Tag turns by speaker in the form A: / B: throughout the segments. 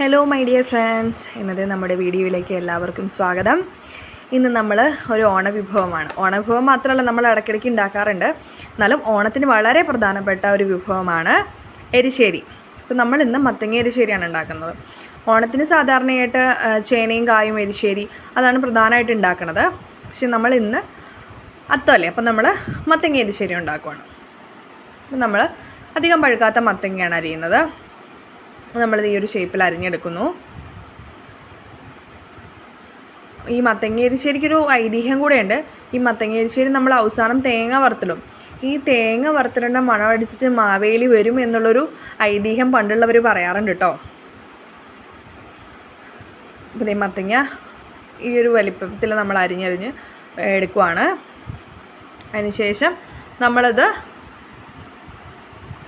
A: Hello my dear friends, ഇന്നത്തെ നമ്മുടെ വീഡിയോയിലേക്ക് എല്ലാവർക്കും സ്വാഗതം. ഇന്ന് നമ്മൾ ഒരു ഓണവിഭവമാണ്. ഓണവിഭവം മാത്രമല്ല, നമ്മൾ ഇടയ്ക്കിടയ്ക്ക് ഉണ്ടാക്കാറുണ്ട്. എന്നാലും ഓണത്തിന് വളരെ പ്രധാനപ്പെട്ട ഒരു വിഭവമാണ് എരിശ്ശേരി. അപ്പോൾ നമ്മൾ ഇന്ന് മത്തങ്ങ എരിശ്ശേരിയാണ് ഉണ്ടാക്കുന്നത്. ഓണത്തിന് സാധാരണയായിട്ട് ചേനയും കായും എരിശ്ശേരി അതാണ് പ്രധാനമായിട്ട് ഉണ്ടാക്കുന്നത്. പക്ഷെ നമ്മൾ ഇന്ന് അത്തമല്ലേ, അപ്പോൾ നമ്മൾ മത്തങ്ങ എരിശ്ശേരി ഉണ്ടാക്കുവാണ്. അപ്പോൾ നമ്മൾ അധികം പഴുക്കാത്ത മത്തങ്ങയാണ് അരിയുന്നത്. നമ്മളിത് ഈ ഒരു ഷേപ്പിൽ അരിഞ്ഞെടുക്കുന്നു. ഈ മത്തങ്ങ എരിശ്ശേരിക്കൊരു ഐതിഹ്യം കൂടെയുണ്ട്. ഈ മത്തങ്ങ എരിശ്ശേരി നമ്മൾ അവസാനം തേങ്ങ വറുത്തിടും. ഈ തേങ്ങ വറുത്തിടേണ്ട മണം അടിച്ചിട്ട് മാവേലി വരും എന്നുള്ളൊരു ഐതിഹ്യം പണ്ടുള്ളവർ പറയാറുണ്ട് കേട്ടോ. അപ്പോൾ ഈ മത്തങ്ങ ഈ ഒരു വലിപ്പത്തിൽ നമ്മൾ അരിഞ്ഞരിഞ്ഞ് എടുക്കുവാണ്. അതിനുശേഷം നമ്മളത്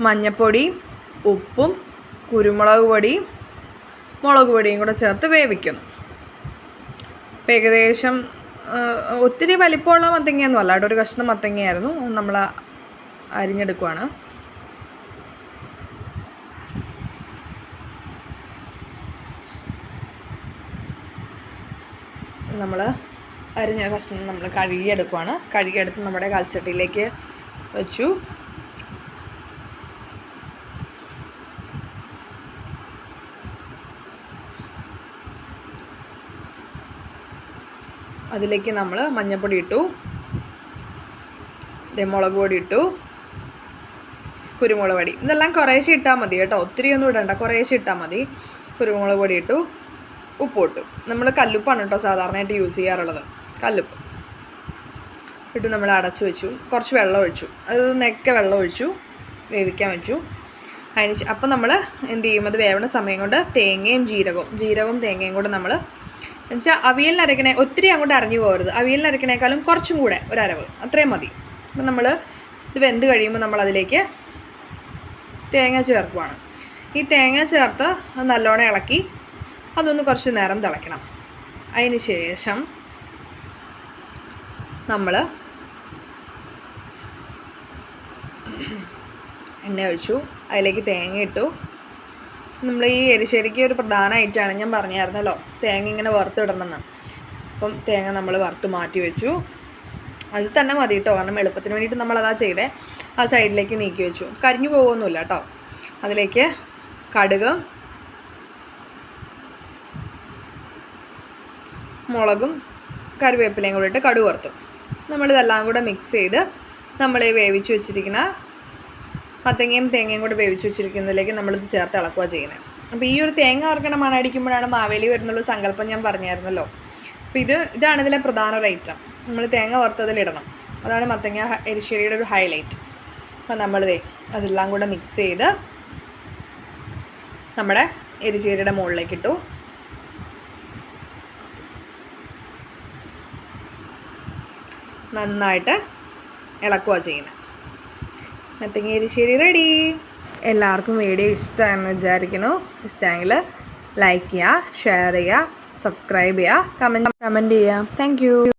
A: മഞ്ഞൾപ്പൊടി, ഉപ്പും കുരുമുളക് പൊടിയും മുളക് പൊടിയും കൂടെ ചേർത്ത് വേവിക്കുന്നു. അപ്പോൾ ഏകദേശം ഒത്തിരി വലിപ്പമുള്ള മത്തങ്ങയൊന്നും അല്ല കേട്ടോ, ഒരു കഷ്ണം മത്തങ്ങയായിരുന്നു. നമ്മൾ അരിഞ്ഞെടുക്കുവാണ്. നമ്മൾ അരിഞ്ഞ കഷ്ണം നമ്മൾ കഴുകിയെടുക്കുവാണ്. കഴുകിയെടുത്ത് നമ്മുടെ കൽച്ചട്ടിയിലേക്ക് വെച്ചു. അതിലേക്ക് നമ്മൾ മഞ്ഞൾപ്പൊടി ഇട്ടു, മുളക് പൊടി ഇട്ടു, കുരുമുളക് പൊടി, ഇതെല്ലാം കുറേശ്ശെ ഇട്ടാൽ മതി കേട്ടോ, ഒത്തിരി ഒന്നും ഇടണ്ട, കുറേശ്ശെ ഇട്ടാൽ മതി. കുരുമുളക് പൊടി ഇട്ടു, ഉപ്പ് ഇട്ടു. നമ്മൾ കല്ലുപ്പാണ് കേട്ടോ സാധാരണയായിട്ട് യൂസ് ചെയ്യാറുള്ളത്, കല്ലുപ്പ് ഇട്ട് നമ്മൾ അടച്ചു വെച്ചു. കുറച്ച് വെള്ളം ഒഴിച്ചു, അത് നെക്ക വെള്ളം ഒഴിച്ചു, വേവിക്കാൻ വെച്ചു. അപ്പം നമ്മൾ എന്ത് ചെയ്യും, അത് വേവണ സമയം കൊണ്ട് തേങ്ങയും ജീരകവും തേങ്ങയും കൂടെ നമ്മൾ എന്നുവെച്ചാൽ അവിയലിന് അരക്കണേ ഒത്തിരി അങ്ങോട്ട് അരഞ്ഞു പോകരുത്. അവിയലിന് അരക്കണേക്കാളും കുറച്ചും കൂടെ ഒരരവ് അത്രയും മതി. അപ്പം നമ്മൾ ഇത് വെന്ത് കഴിയുമ്പോൾ നമ്മളതിലേക്ക് തേങ്ങ ചേർക്കുവാണ്. ഈ തേങ്ങ ചേർത്ത് നല്ലോണം ഇളക്കി അതൊന്ന് കുറച്ച് നേരം തിളയ്ക്കണം. അതിന് ശേഷം നമ്മൾ എണ്ണ ഒഴിച്ചു, അതിലേക്ക് തേങ്ങ ഇട്ടു. നമ്മൾ ഈ എരിശ്ശേരിക്ക് ഒരു പ്രധാന ഐറ്റമാണ്, ഞാൻ പറഞ്ഞായിരുന്നല്ലോ തേങ്ങ ഇങ്ങനെ വറുത്തിടണമെന്ന്. അപ്പം തേങ്ങ നമ്മൾ വറുത്ത് മാറ്റി വെച്ചു. അത് തന്നെ മതി കേട്ടോ, കാരണം എളുപ്പത്തിന് വേണ്ടിയിട്ട് നമ്മളതാ ചെയ്തേ. ആ സൈഡിലേക്ക് നീക്കി വെച്ചു, കരിഞ്ഞു പോകുമൊന്നുമില്ല കേട്ടോ. അതിലേക്ക് കടുക്, മുളകും കറിവേപ്പിലയും കൂടെ ഇട്ട് കടുക് വറുത്തു. നമ്മളിതെല്ലാം കൂടെ മിക്സ് ചെയ്ത് നമ്മൾ വേവിച്ച് വെച്ചിരിക്കുന്ന മത്തങ്ങയും തേങ്ങയും കൂടെ വേവിച്ച് വെച്ചിരിക്കുന്നതിലേക്ക് നമ്മളിത് ചേർത്ത് ഇളക്കുക ചെയ്യുന്നത്. അപ്പോൾ ഈ ഒരു തേങ്ങ വറുക്കണ മണടിക്കുമ്പോഴാണ് മാവേലി വരുന്നുള്ള സങ്കല്പം ഞാൻ പറഞ്ഞായിരുന്നല്ലോ. അപ്പോൾ ഇതാണ് ഇതിലെ പ്രധാന ഒരു ഐറ്റം, നമ്മൾ തേങ്ങ വറുത്തതിലിടണം. അതാണ് മത്തങ്ങ എരിശ്ശേരിയുടെ ഒരു ഹൈലൈറ്റ്. അപ്പോൾ നമ്മളിതേ അതെല്ലാം കൂടെ മിക്സ് ചെയ്ത് നമ്മുടെ എരിശ്ശേരിയുടെ മുകളിലേക്ക് ഇട്ടു. നന്നായിട്ട് ഇളക്കുക ചെയ്യുന്നത്. മത്തങ്ങ എരിശ്ശേരി റെഡി. എല്ലാവർക്കും വീഡിയോ ഇഷ്ടമാണെന്ന് വിചാരിക്കുന്നു. ഇഷ്ടമെങ്കിൽ ലൈക്ക് ചെയ്യുക, ഷെയർ ചെയ്യുക, സബ്സ്ക്രൈബ് ചെയ്യുക, കമൻറ്റ് ചെയ്യുക. Thank you.